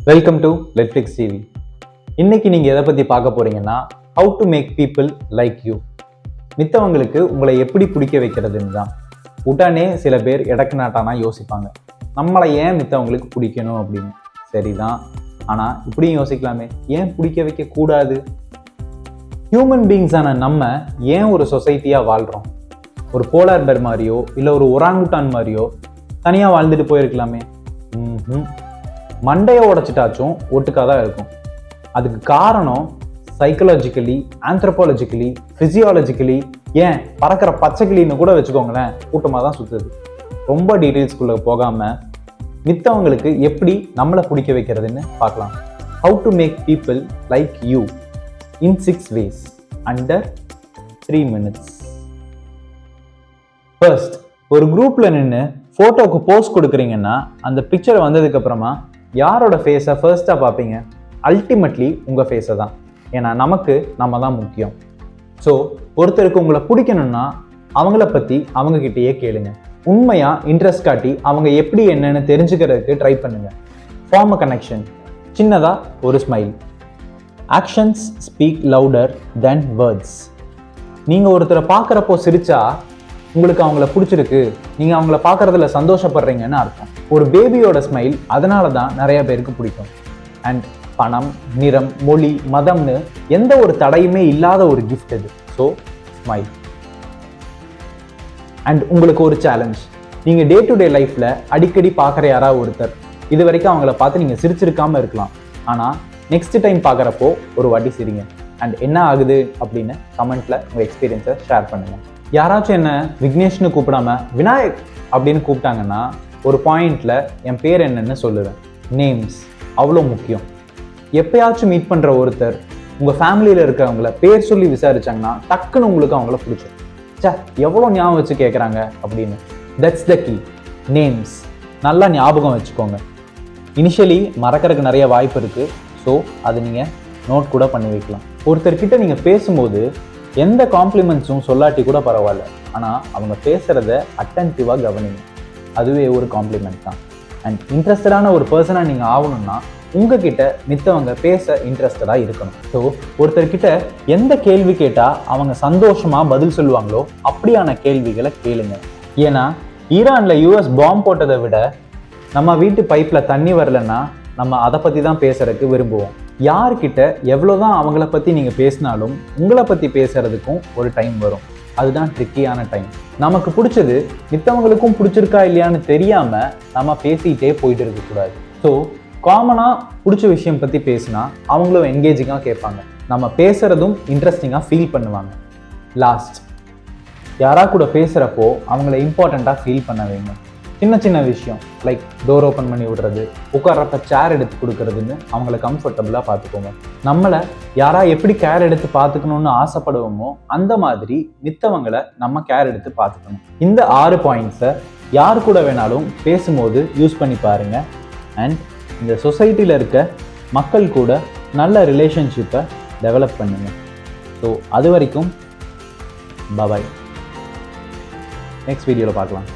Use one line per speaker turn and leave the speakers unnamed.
Welcome to Netflix TV. இன்னைக்கு நீங்கள் எதை பற்றி பார்க்க போறீங்கன்னா how to make people like you. மித்தவங்களுக்கு உங்களை எப்படி பிடிக்க வைக்கிறதுன்னு தான். உடனே சில பேர் எடக்கு நாட்டானா யோசிப்பாங்க, நம்மளை ஏன் மித்தவங்களுக்கு பிடிக்கணும் அப்படின்னு. சரிதான், ஆனால் இப்படியும் யோசிக்கலாமே, ஏன் பிடிக்க வைக்க கூடாது? ஹியூமன் பீயிங்ஸான நம்ம ஏன் ஒரு சொசைட்டியாக வாழ்கிறோம்? ஒரு போலார் பேர் மாதிரியோ இல்லை ஒரு ஒராங்குட்டான் மாதிரியோ தனியாக வாழ்ந்துட்டு போயிருக்கலாமே. மண்டையை உடைச்சிட்டாச்சும் ஒட்டுக்காக தான் இருக்கும். அதுக்கு காரணம் சைக்கலாஜிக்கலி, ஆந்த்ரோபாலஜிக்கலி, ஃபிசியாலஜிக்கலி, ஏன் பறக்கிற பச்சைக்கிளின்னு கூட வச்சுக்கோங்களேன், கூட்டமாக தான் சுற்றுது. ரொம்ப டீட்டெயில்ஸ்குள்ளே போகாமல் மித்தவங்களுக்கு எப்படி நம்மளை பிடிக்க வைக்கிறதுன்னு பார்க்கலாம். How to make people like you in 6 ways under 3 minutes. First, ஒரு குரூப்பில் நின்று ஃபோட்டோவுக்கு போஸ்ட் கொடுக்குறீங்கன்னா அந்த பிக்சர் வந்ததுக்கு அப்புறமா யாரோட ஃபேஸை ஃபர்ஸ்ட்டாக பார்ப்பீங்க? அல்டிமேட்லி உங்கள் ஃபேஸை தான். ஏன்னா நமக்கு நம்ம தான் முக்கியம். ஸோ ஒருத்தருக்கு உங்களை பிடிக்கணும்னா அவங்கள பற்றி அவங்கக்கிட்டேயே கேளுங்க. உண்மையாக இன்ட்ரெஸ்ட் காட்டி அவங்க எப்படி என்னன்னு தெரிஞ்சுக்கிறதுக்கு ட்ரை பண்ணுங்க. Form a connection. சின்னதாக ஒரு smile. Actions speak louder then words. நீங்கள் ஒருத்தரை பார்க்குறப்போ சிரிச்சா உங்களுக்கு அவங்கள பிடிச்சிருக்கு, நீங்கள் அவங்கள பார்க்குறதுல சந்தோஷப்படுறீங்கன்னு அர்த்தம். ஒரு பேபியோட ஸ்மைல் அதனால தான் நிறைய பேருக்கு பிடிக்கும். அண்ட் பணம், நிறம், மொழி, மதம்னு எந்த ஒரு தடையுமே இல்லாத ஒரு கிஃப்ட் இது. So smile. அண்ட் உங்களுக்கு ஒரு சேலஞ்ச். நீங்கள் டே டு டே லைஃப்பில் அடிக்கடி பார்க்குற யாராவது ஒருத்தர் இது வரைக்கும் அவங்கள பார்த்து நீங்கள் சிரிச்சிருக்காமல் இருக்கலாம். ஆனால் நெக்ஸ்ட் டைம் பார்க்குறப்போ ஒரு வாட்டி சிரிங்க. அண்ட் என்ன ஆகுது அப்படின்னு கமெண்ட்டில் உங்கள் எக்ஸ்பீரியன்ஸை ஷேர் பண்ணுங்கள். யாராச்சும் என்ன விக்னேஷ்னு கூப்பிடாம விநாயக் அப்படின்னு கூப்பிட்டாங்கன்னா ஒரு பாயிண்டில் என் பேர் என்னன்னு சொல்லுவேன். நேம்ஸ் அவ்வளோ முக்கியம். எப்பயாச்சும் மீட் பண்ணுற ஒருத்தர் உங்கள் ஃபேமிலியில் இருக்கிறவங்கள பேர் சொல்லி விசாரிச்சாங்கன்னா டக்குன்னு உங்களுக்கு அவங்கள பிடிக்கும். எவ்வளோ ஞாபகம் வச்சு கேட்குறாங்க அப்படின்னு. That's the key. நேம்ஸ் நல்லா ஞாபகம் வச்சுக்கோங்க. இனிஷியலி மறக்கிறதுக்கு நிறைய வாய்ப்பு இருக்குது. ஸோ அது நீங்கள் நோட் கூட பண்ணி வைக்கலாம். ஒருத்தர்கிட்ட நீங்கள் பேசும்போது எந்த காம்ப்ளிமெண்ட்ஸும் சொல்லாட்டி கூட பரவாயில்ல, ஆனால் அவங்க பேசுகிறத அட்டென்டிவாக கவனிங்க. அதுவே ஒரு காம்ப்ளிமெண்ட் தான். அண்ட் இன்ட்ரெஸ்டடான ஒரு பர்சனாக நீங்கள் ஆகணும்னா உங்ககிட்ட மித்தவங்க பேச இன்ட்ரெஸ்டடாக இருக்கணும். ஸோ ஒருத்தர்கிட்ட எந்த கேள்வி கேட்டால் அவங்க சந்தோஷமாக பதில் சொல்லுவாங்களோ அப்படியான கேள்விகளை கேளுங்க. ஏன்னா ஈரானில் US பாம்பு போட்டதை விட நம்ம வீட்டு பைப்பில் தண்ணி வரலன்னா நம்ம அதை பற்றி தான் பேசுறதுக்கு விரும்புவோம். யார்கிட்ட எவ்வளோதான் அவங்கள பற்றி நீங்கள் பேசினாலும் உங்களை பற்றி பேசுறதுக்கும் ஒரு டைம் வரும். அதுதான் ட்ரிக்கியான டைம். நமக்கு பிடிச்சது மித்தவங்களுக்கும் பிடிச்சிருக்கா இல்லையான்னு தெரியாமல் நம்ம பேசிக்கிட்டே போயிட்டு இருக்கக்கூடாது. ஸோ காமனாக பிடிச்ச விஷயம் பற்றி பேசினா அவங்களும் என்கேஜிங்காக கேட்பாங்க, நம்ம பேசுகிறதும் இன்ட்ரெஸ்டிங்காக ஃபீல் பண்ணுவாங்க. லாஸ்ட், யாரா கூட பேசுகிறப்போ அவங்கள இம்பார்ட்டண்ட்டாக ஃபீல் பண்ண வைங்க. சின்ன சின்ன விஷயம் லைக் டோர் ஓப்பன் பண்ணி விடுறது, உட்கார்றப்ப சேர் எடுத்து கொடுக்கறதுன்னு அவங்கள கம்ஃபர்டபுளாக பார்த்துக்கோங்க. நம்மளை யாரா எப்படி கேர் எடுத்து பார்த்துக்கணும்னு ஆசைப்படுவோமோ அந்த மாதிரி மித்தவங்களை நம்ம கேர் எடுத்து பார்த்துக்கணும். இந்த 6 பாயிண்ட்ஸை யார் கூட வேணாலும் பேசும்போது யூஸ் பண்ணி பாருங்க. அண்ட் இந்த சொசைட்டியில் இருக்க மக்கள் கூட நல்ல ரிலேஷன்ஷிப்பை டெவலப் பண்ணுங்க. ஸோ அது வரைக்கும் பாய். நெக்ஸ்ட் வீடியோவில் பார்க்கலாம்.